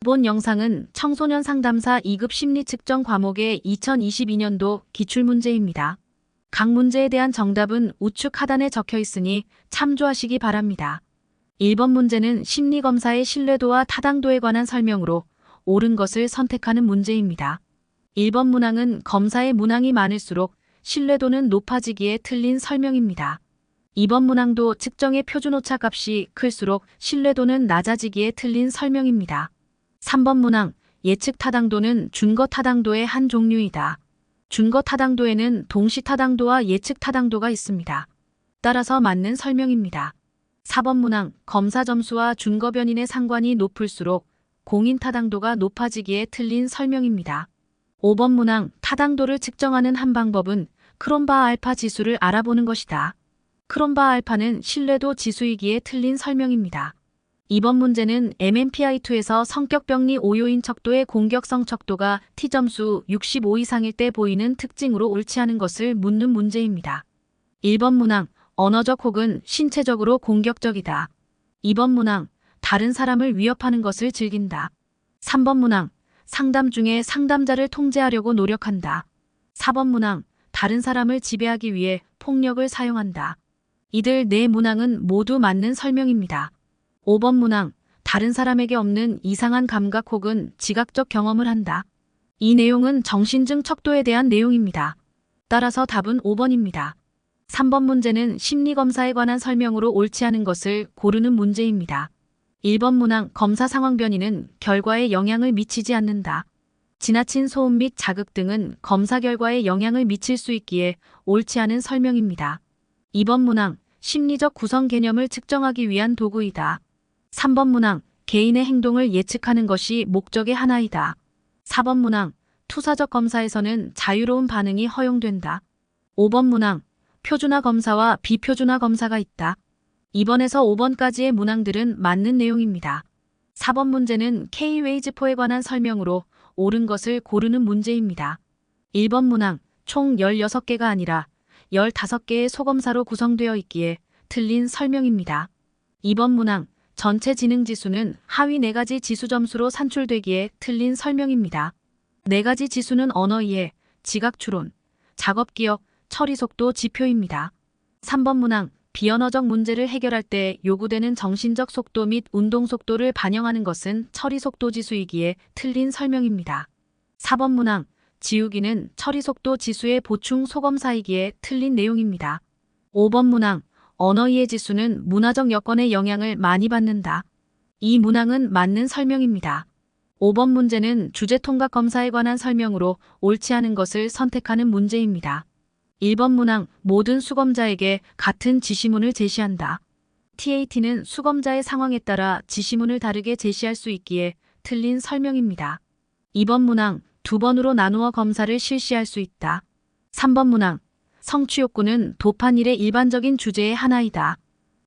본 영상은 청소년 상담사 2급 심리 측정 과목의 2022년도 기출문제입니다. 각 문제에 대한 정답은 우측 하단에 적혀 있으니 참조하시기 바랍니다. 1번 문제는 심리검사의 신뢰도와 타당도에 관한 설명으로 옳은 것을 선택하는 문제입니다. 1번 문항은 검사의 문항이 많을수록 신뢰도는 높아지기에 틀린 설명입니다. 2번 문항도 측정의 표준 오차값이 클수록 신뢰도는 낮아지기에 틀린 설명입니다. 3번 문항, 예측 타당도는 준거 타당도의 한 종류이다. 준거 타당도에는 동시 타당도와 예측 타당도가 있습니다. 따라서 맞는 설명입니다. 4번 문항, 검사 점수와 준거 변인의 상관이 높을수록 공인 타당도가 높아지기에 틀린 설명입니다. 5번 문항, 타당도를 측정하는 한 방법은 크롬바 알파 지수를 알아보는 것이다. 크롬바 알파는 신뢰도 지수이기에 틀린 설명입니다. 2번 문제는 MMPI2에서 성격병리 5요인 척도의 공격성 척도가 T점수 65 이상일 때 보이는 특징으로 옳지 않은 것을 묻는 문제입니다. 1번 문항, 언어적 혹은 신체적으로 공격적이다. 2번 문항, 다른 사람을 위협하는 것을 즐긴다. 3번 문항, 상담 중에 상담자를 통제하려고 노력한다. 4번 문항, 다른 사람을 지배하기 위해 폭력을 사용한다. 이들 네 문항은 모두 맞는 설명입니다. 5번 문항, 다른 사람에게 없는 이상한 감각 혹은 지각적 경험을 한다. 이 내용은 정신증 척도에 대한 내용입니다. 따라서 답은 5번입니다. 3번 문제는 심리검사에 관한 설명으로 옳지 않은 것을 고르는 문제입니다. 1번 문항, 검사 상황 변이는 결과에 영향을 미치지 않는다. 지나친 소음 및 자극 등은 검사 결과에 영향을 미칠 수 있기에 옳지 않은 설명입니다. 2번 문항, 심리적 구성 개념을 측정하기 위한 도구이다. 3번 문항, 개인의 행동을 예측하는 것이 목적의 하나이다. 4번 문항, 투사적 검사에서는 자유로운 반응이 허용된다. 5번 문항, 표준화 검사와 비표준화 검사가 있다. 2번에서 5번까지의 문항들은 맞는 내용입니다. 4번 문제는 K-웨이즈포에 관한 설명으로 옳은 것을 고르는 문제입니다. 1번 문항, 총 16개가 아니라 15개의 소검사로 구성되어 있기에 틀린 설명입니다. 2번 문항, 전체 지능지수는 하위 4가지 지수 점수로 산출되기에 틀린 설명입니다. 4가지 지수는 언어 이해, 지각 추론, 작업 기억, 처리 속도 지표입니다. 3번 문항, 비언어적 문제를 해결할 때 요구되는 정신적 속도 및 운동 속도를 반영하는 것은 처리 속도 지수이기에 틀린 설명입니다. 4번 문항, 지우기는 처리 속도 지수의 보충 소검사이기에 틀린 내용입니다. 5번 문항, 언어 이해 지수는 문화적 여건의 영향을 많이 받는다. 이 문항은 맞는 설명입니다. 5번 문제는 주제 통각 검사에 관한 설명으로 옳지 않은 것을 선택하는 문제입니다. 1번 문항, 모든 수검자에게 같은 지시문을 제시한다. TAT는 수검자의 상황에 따라 지시문을 다르게 제시할 수 있기에 틀린 설명입니다. 2번 문항, 2번으로 나누어 검사를 실시할 수 있다. 3번 문항, 성취욕구는 도파닐의 일반적인 주제의 하나이다.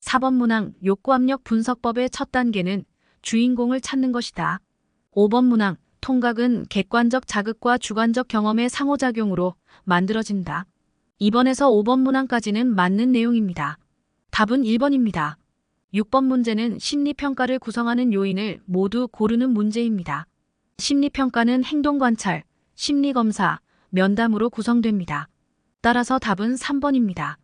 4번 문항, 욕구압력 분석법의 첫 단계는 주인공을 찾는 것이다. 5번 문항, 통각은 객관적 자극과 주관적 경험의 상호작용으로 만들어진다. 2번에서 5번 문항까지는 맞는 내용입니다. 답은 1번입니다. 6번 문제는 심리평가를 구성하는 요인을 모두 고르는 문제입니다. 심리평가는 행동관찰, 심리검사, 면담으로 구성됩니다. 따라서 답은 3번입니다.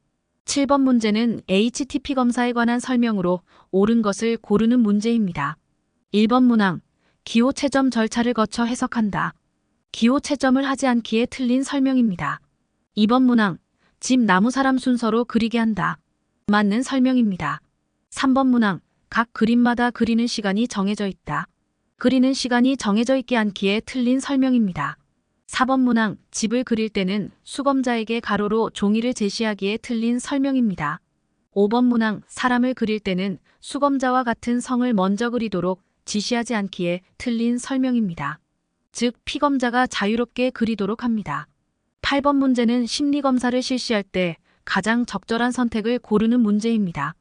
7번 문제는 HTP 검사에 관한 설명으로 옳은 것을 고르는 문제입니다. 1번 문항, 기호 채점 절차를 거쳐 해석한다. 기호 채점을 하지 않기에 틀린 설명입니다. 2번 문항, 집 나무 사람 순서로 그리게 한다. 맞는 설명입니다. 3번 문항, 각 그림마다 그리는 시간이 정해져 있다. 그리는 시간이 정해져 있지 않기에 틀린 설명입니다. 4번 문항, 집을 그릴 때는 수검자에게 가로로 종이를 제시하기에 틀린 설명입니다. 5번 문항, 사람을 그릴 때는 수검자와 같은 성을 먼저 그리도록 지시하지 않기에 틀린 설명입니다. 즉, 피검자가 자유롭게 그리도록 합니다. 8번 문제는 심리검사를 실시할 때 가장 적절한 선택을 고르는 문제입니다.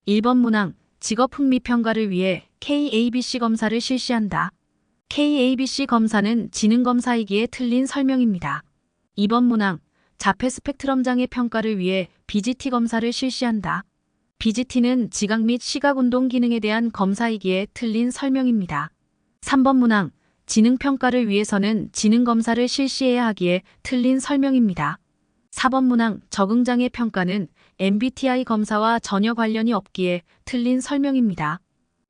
1번 문항, 직업 흥미 평가를 위해 KABC 검사를 실시한다. KABC 검사는 지능검사이기에 틀린 설명입니다. 2번 문항, 자폐 스펙트럼 장애 평가를 위해 BGT 검사를 실시한다. BGT는 지각 및 시각 운동 기능에 대한 검사이기에 틀린 설명입니다. 3번 문항, 지능평가를 위해서는 지능검사를 실시해야 하기에 틀린 설명입니다. 4번 문항, 적응장애 평가는 MBTI 검사와 전혀 관련이 없기에 틀린 설명입니다.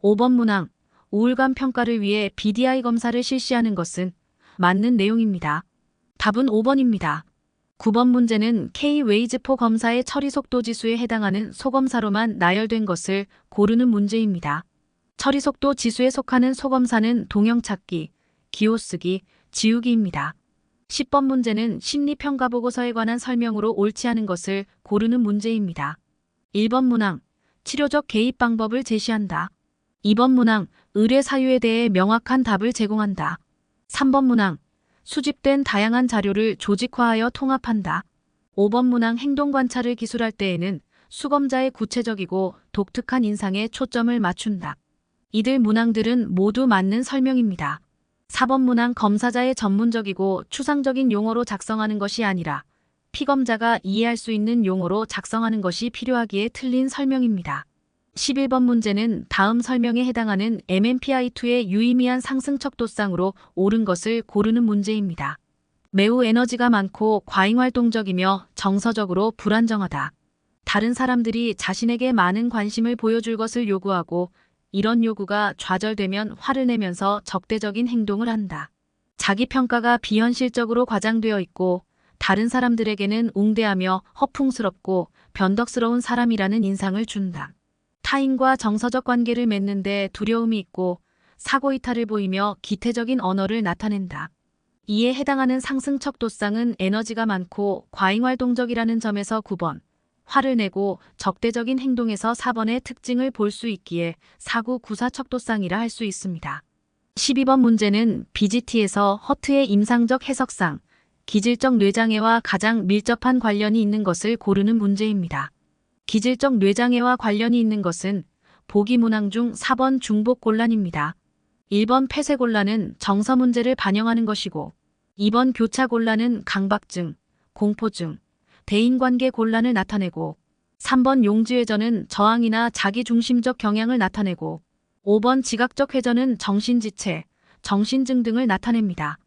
5번 문항, 우울감 평가를 위해 BDI 검사를 실시하는 것은 맞는 내용입니다. 답은 5번입니다. 9번 문제는 K-웨이즈4 검사의 처리 속도 지수에 해당하는 소검사로만 나열된 것을 고르는 문제입니다. 처리 속도 지수에 속하는 소검사는 동영찾기, 기호쓰기, 지우기입니다. 10번 문제는 심리평가보고서에 관한 설명으로 옳지 않은 것을 고르는 문제입니다. 1번 문항, 치료적 개입 방법을 제시한다. 2번 문항, 의뢰 사유에 대해 명확한 답을 제공한다. 3번 문항, 수집된 다양한 자료를 조직화하여 통합한다. 5번 문항, 행동 관찰을 기술할 때에는 수검자의 구체적이고 독특한 인상에 초점을 맞춘다. 이들 문항들은 모두 맞는 설명입니다. 4번 문항, 검사자의 전문적이고 추상적인 용어로 작성하는 것이 아니라 피검자가 이해할 수 있는 용어로 작성하는 것이 필요하기에 틀린 설명입니다. 11번 문제는 다음 설명에 해당하는 MMPI-2의 유의미한 상승 척도상으로 옳은 것을 고르는 문제입니다. 매우 에너지가 많고 과잉활동적이며 정서적으로 불안정하다. 다른 사람들이 자신에게 많은 관심을 보여줄 것을 요구하고 이런 요구가 좌절되면 화를 내면서 적대적인 행동을 한다. 자기평가가 비현실적으로 과장되어 있고 다른 사람들에게는 웅대하며 허풍스럽고 변덕스러운 사람이라는 인상을 준다. 타인과 정서적 관계를 맺는데 두려움이 있고 사고이탈을 보이며 기태적인 언어를 나타낸다. 이에 해당하는 상승 척도상은 에너지가 많고 과잉활동적이라는 점에서 9번, 화를 내고 적대적인 행동에서 4번의 특징을 볼 수 있기에 사구구사 척도상이라 할 수 있습니다. 12번 문제는 BGT에서 허트의 임상적 해석상 기질적 뇌장애와 가장 밀접한 관련이 있는 것을 고르는 문제입니다. 기질적 뇌장애와 관련이 있는 것은 보기 문항 중 4번 중복곤란입니다. 1번 폐쇄곤란은 정서 문제를 반영하는 것이고 2번 교차곤란은 강박증, 공포증, 대인관계 곤란을 나타내고 3번 용지회전은 저항이나 자기중심적 경향을 나타내고 5번 지각적 회전은 정신지체, 정신증 등을 나타냅니다.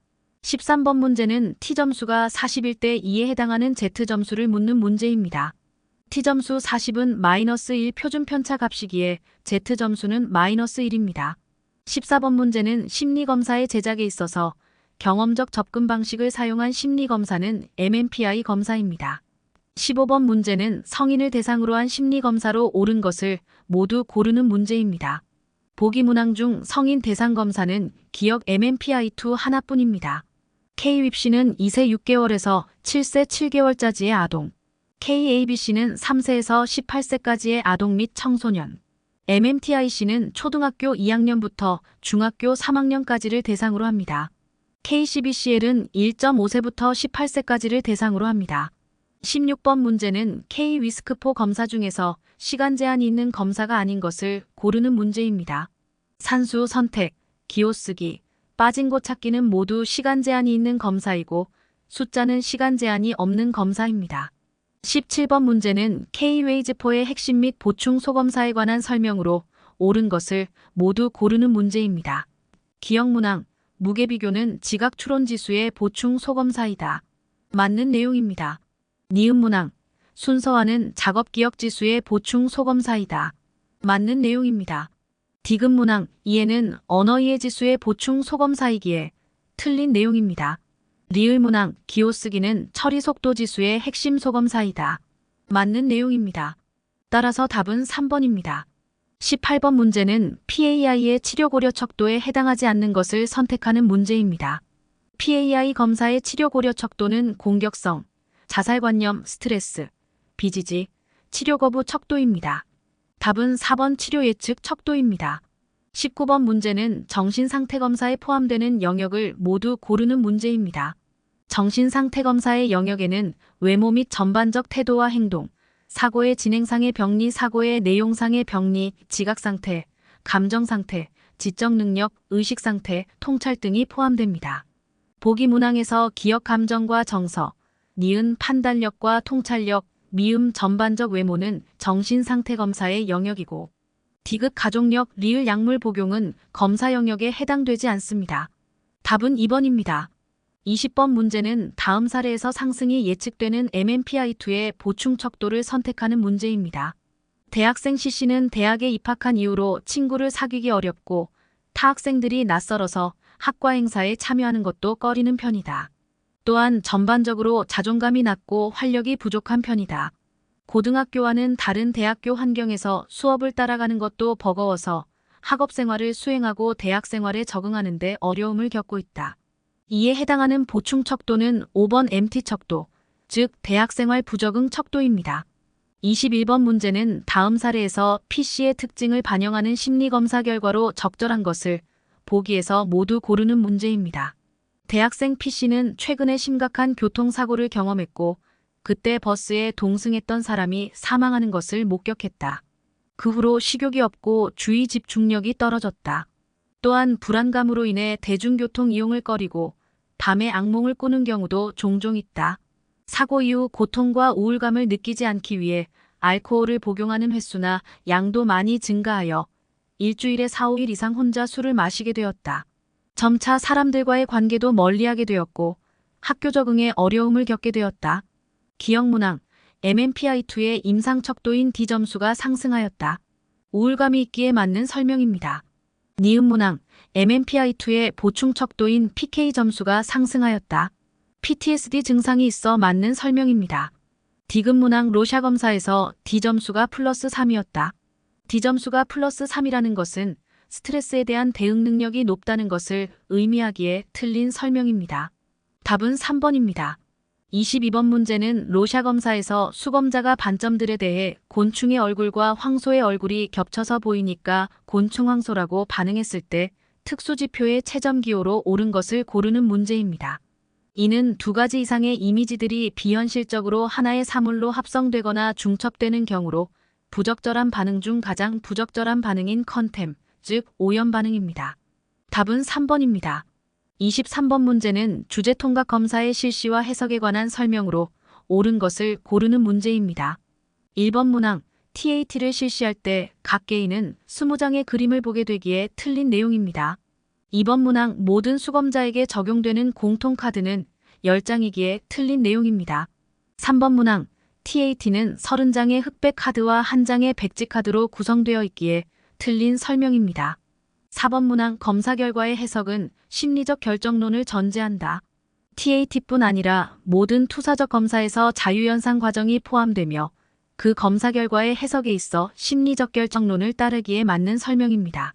13번 문제는 T점수가 41대 2에 해당하는 Z점수를 묻는 문제입니다. T점수 40은 -1 표준 편차 값이기에 Z점수는 -1입니다. 14번 문제는 심리검사의 제작에 있어서 경험적 접근 방식을 사용한 심리검사는 MMPI 검사입니다. 15번 문제는 성인을 대상으로 한 심리검사로 옳은 것을 모두 고르는 문제입니다. 보기 문항 중 성인 대상 검사는 기억 MMPI-2 하나뿐입니다. KWIPC는 2세 6개월에서 7세 7개월짜리의 아동, KABC는 3세에서 18세까지의 아동 및 청소년, MMTIC는 초등학교 2학년부터 중학교 3학년까지를 대상으로 합니다. KCBCL은 1.5세부터 18세까지를 대상으로 합니다. 16번 문제는 K-위스크4 검사 중에서 시간 제한이 있는 검사가 아닌 것을 고르는 문제입니다. 산수, 선택, 기호쓰기, 빠진 곳 찾기는 모두 시간 제한이 있는 검사이고 숫자는 시간 제한이 없는 검사입니다. 17번 문제는 K-웨이즈4의 핵심 및 보충 소검사에 관한 설명으로 옳은 것을 모두 고르는 문제입니다. 기억 문항, 무게 비교는 지각 추론 지수의 보충 소검사이다. 맞는 내용입니다. 니은 문항, 순서화는 작업 기억 지수의 보충 소검사이다. 맞는 내용입니다. 디귿 문항, 이해는 언어 이해 지수의 보충 소검사이기에 틀린 내용입니다. 리을 문항, 기호쓰기는 처리 속도 지수의 핵심 소검사이다. 맞는 내용입니다. 따라서 답은 3번입니다. 18번 문제는 PAI의 치료 고려 척도에 해당하지 않는 것을 선택하는 문제입니다. PAI 검사의 치료 고려 척도는 공격성, 자살관념, 스트레스, 비지지, 치료 거부 척도입니다. 답은 4번 치료 예측 척도입니다. 19번 문제는 정신상태검사에 포함되는 영역을 모두 고르는 문제입니다. 정신상태검사의 영역에는 외모 및 전반적 태도와 행동, 사고의 진행상의 병리, 사고의 내용상의 병리, 지각상태, 감정상태, 지적능력, 의식상태, 통찰 등이 포함됩니다. 보기 문항에서 기억 감정과 정서, 니은 판단력과 통찰력, 미음 전반적 외모는 정신상태검사의 영역이고 D급 가족력 리을 약물 복용은 검사 영역에 해당되지 않습니다. 답은 2번입니다. 20번 문제는 다음 사례에서 상승이 예측되는 MMPI2의 보충 척도를 선택하는 문제입니다. 대학생 C씨는 대학에 입학한 이후로 친구를 사귀기 어렵고 타 학생들이 낯설어서 학과 행사에 참여하는 것도 꺼리는 편이다. 또한 전반적으로 자존감이 낮고 활력이 부족한 편이다. 고등학교와는 다른 대학교 환경에서 수업을 따라가는 것도 버거워서 학업 생활을 수행하고 대학 생활에 적응하는 데 어려움을 겪고 있다. 이에 해당하는 보충 척도는 5번 MT 척도, 즉 대학생활 부적응 척도입니다. 21번 문제는 다음 사례에서 P씨의 특징을 반영하는 심리검사 결과로 적절한 것을 보기에서 모두 고르는 문제입니다. 대학생 P씨는 최근에 심각한 교통사고를 경험했고 그때 버스에 동승했던 사람이 사망하는 것을 목격했다. 그 후로 식욕이 없고 주의 집중력이 떨어졌다. 또한 불안감으로 인해 대중교통 이용을 꺼리고 밤에 악몽을 꾸는 경우도 종종 있다. 사고 이후 고통과 우울감을 느끼지 않기 위해 알코올을 복용하는 횟수나 양도 많이 증가하여 일주일에 4, 5일 이상 혼자 술을 마시게 되었다. 점차 사람들과의 관계도 멀리하게 되었고 학교 적응에 어려움을 겪게 되었다. 기억문항, MMPI2의 임상 척도인 D 점수가 상승하였다. 우울감이 있기에 맞는 설명입니다. 니은문항, MMPI2의 보충 척도인 PK 점수가 상승하였다. PTSD 증상이 있어 맞는 설명입니다. D급문항 로샤 검사에서 D 점수가 플러스 3이었다. D 점수가 플러스 3이라는 것은 스트레스에 대한 대응 능력이 높다는 것을 의미하기에 틀린 설명입니다. 답은 3번입니다. 22번 문제는 로샤 검사에서 수검자가 반점들에 대해 곤충의 얼굴과 황소의 얼굴이 겹쳐서 보이니까 곤충 황소라고 반응했을 때 특수지표의 채점기호로 옳은 것을 고르는 문제입니다. 이는 두 가지 이상의 이미지들이 비현실적으로 하나의 사물로 합성되거나 중첩되는 경우로 부적절한 반응 중 가장 부적절한 반응인 컨템, 즉 오염 반응입니다. 답은 3번입니다. 23번 문제는 주제 통각 검사의 실시와 해석에 관한 설명으로 옳은 것을 고르는 문제입니다. 1번 문항, TAT를 실시할 때 각 개인은 20장의 그림을 보게 되기에 틀린 내용입니다. 2번 문항, 모든 수검자에게 적용되는 공통카드는 10장이기에 틀린 내용입니다. 3번 문항, TAT는 30장의 흑백 카드와 1장의 백지 카드로 구성되어 있기에 틀린 설명입니다. 4번 문항, 검사 결과의 해석은 심리적 결정론을 전제한다. TAT뿐 아니라 모든 투사적 검사에서 자유연상 과정이 포함되며 그 검사 결과의 해석에 있어 심리적 결정론을 따르기에 맞는 설명입니다.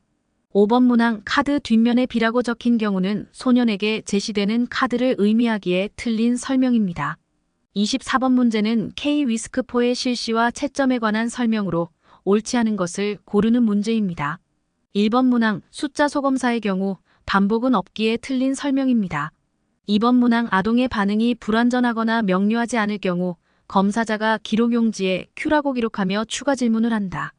5번 문항, 카드 뒷면에 B라고 적힌 경우는 소년에게 제시되는 카드를 의미하기에 틀린 설명입니다. 24번 문제는 K-위스크4의 실시와 채점에 관한 설명으로 옳지 않은 것을 고르는 문제입니다. 1번 문항, 숫자 소검사의 경우 반복은 없기에 틀린 설명입니다. 2번 문항, 아동의 반응이 불완전하거나 명료하지 않을 경우 검사자가 기록용지에 Q라고 기록하며 추가 질문을 한다.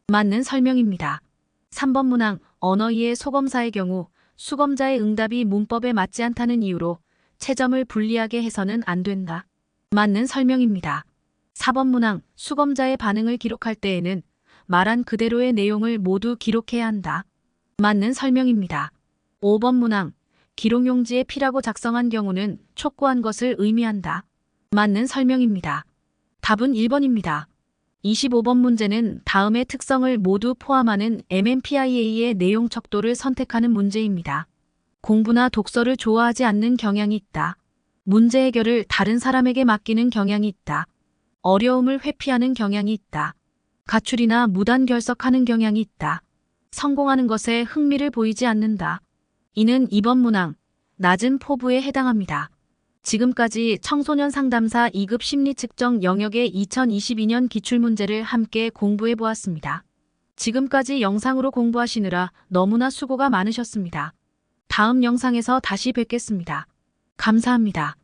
맞는 설명입니다. 3번 문항, 언어이해 소검사의 경우 수검자의 응답이 문법에 맞지 않다는 이유로 채점을 불리하게 해서는 안 된다. 맞는 설명입니다. 4번 문항, 수검자의 반응을 기록할 때에는 말한 그대로의 내용을 모두 기록해야 한다. 맞는 설명입니다. 5번 문항, 기록용지에 P라고 작성한 경우는 촉구한 것을 의미한다. 맞는 설명입니다. 답은 1번입니다. 25번 문제는 다음의 특성을 모두 포함하는 MMPIA의 내용 척도를 선택하는 문제입니다. 공부나 독서를 좋아하지 않는 경향이 있다. 문제 해결을 다른 사람에게 맡기는 경향이 있다. 어려움을 회피하는 경향이 있다. 가출이나 무단 결석하는 경향이 있다. 성공하는 것에 흥미를 보이지 않는다. 이는 2번 문항, 낮은 포부에 해당합니다. 지금까지 청소년 상담사 2급 심리 측정 영역의 2022년 기출문제를 함께 공부해 보았습니다. 지금까지 영상으로 공부하시느라 너무나 수고가 많으셨습니다. 다음 영상에서 다시 뵙겠습니다. 감사합니다.